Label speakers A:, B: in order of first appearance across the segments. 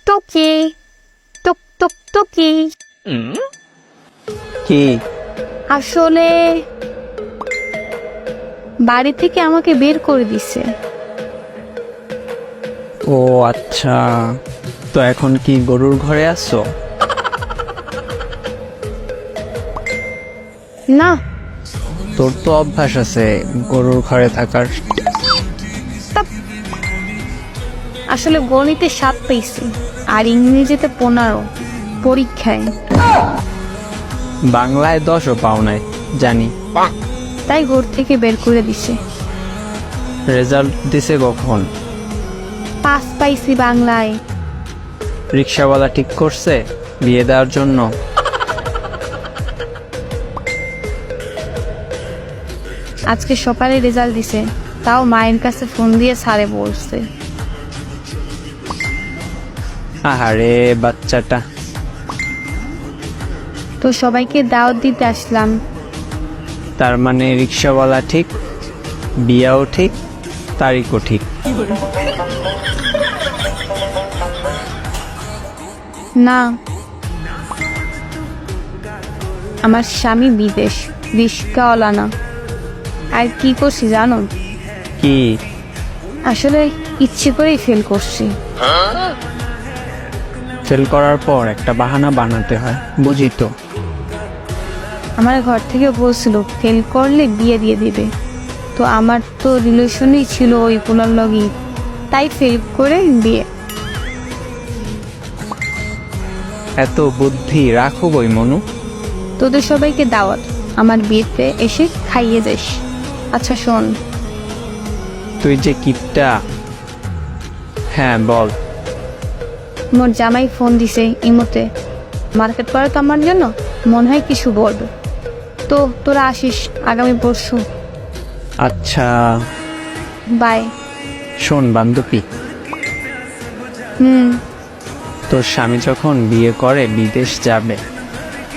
A: টুকি টুক টুক টুকি।
B: কি?
A: আসলে বাড়ি থেকে আমাকে বের করে দিছে।
B: ও আচ্ছা, তো এখন কি গরুর ঘরে আছো?
A: না,
B: তোর তো অভ্যাস আছে গরুর ঘরে থাকার।
A: আসলে গণিতে 7 পেয়েছি আর ইংরেজিতে 15 পরীক্ষায়,
B: বাংলায় 10ও পাও নাই জানি।
A: তাই ঘর থেকে বের করে দিছে।
B: রেজাল্ট দিছে কখন?
A: 5 পাইছি বাংলায়।
B: রিক্সাওয়ালা ঠিক করছে বিয়ে দেওয়ার জন্য?
A: আজকে সকালে রেজাল্ট দিছে, তাও মায়ের কাছে ফোন দিয়ে স্যারে বলছে।
B: আহারে বাচ্চাটা।
A: তো সবাইকে দাওয়াত দিতে আসলাম।
B: তার মানে রিক্সাওয়ালা ঠিক, বিয়াও ঠিক, তারিখও ঠিক।
A: না, আমার স্বামী বিদেশ, রিস্কাওয়ালা না। আর কি করছি জানো?
B: কি?
A: আসলে ইচ্ছে করেই ফেল করছি।
B: ফেল করার পর একটা বাহানা বানাতে হয়, বুঝি তো।
A: আমার ঘর থেকে বলছিল ফেল করলে বিয়ে দিয়ে দিবে, তো আমার তো রিলেশনই ছিল ওই পোলার লগই, তাই ফেল করে বিয়ে।
B: এত বুদ্ধি রাখো বই মনু।
A: তোদের সবাইকে দাওয়াত, আমার বিয়েতে এসে খাইয়ে যাস। আচ্ছা শোন,
B: তুই যে কিপটা। হ্যাঁ বল।
A: মোর জামাই ফোন দিছে ইমোতে, মার্কেট করে তো আমার জন্য, মনে হয় কিছু বলবে। তো তোরা আসিস আগামী পরশু।
B: আচ্ছা
A: বাই।
B: শোন বান্ধবী,
A: হুম।
B: তোর স্বামী যখন বিয়ে করে বিদেশ যাবে,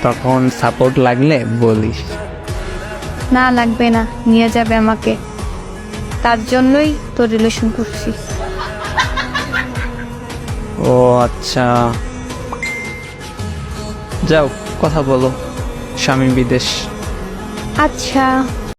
B: তখন সাপোর্ট লাগলে বলিস।
A: না লাগবে না, নিয়ে যাবে আমাকে, তার জন্যই তোর রিলেশন করছি।
B: ও আচ্ছা, যাও কথা বলো, স্বামী বিদেশ।
A: আচ্ছা।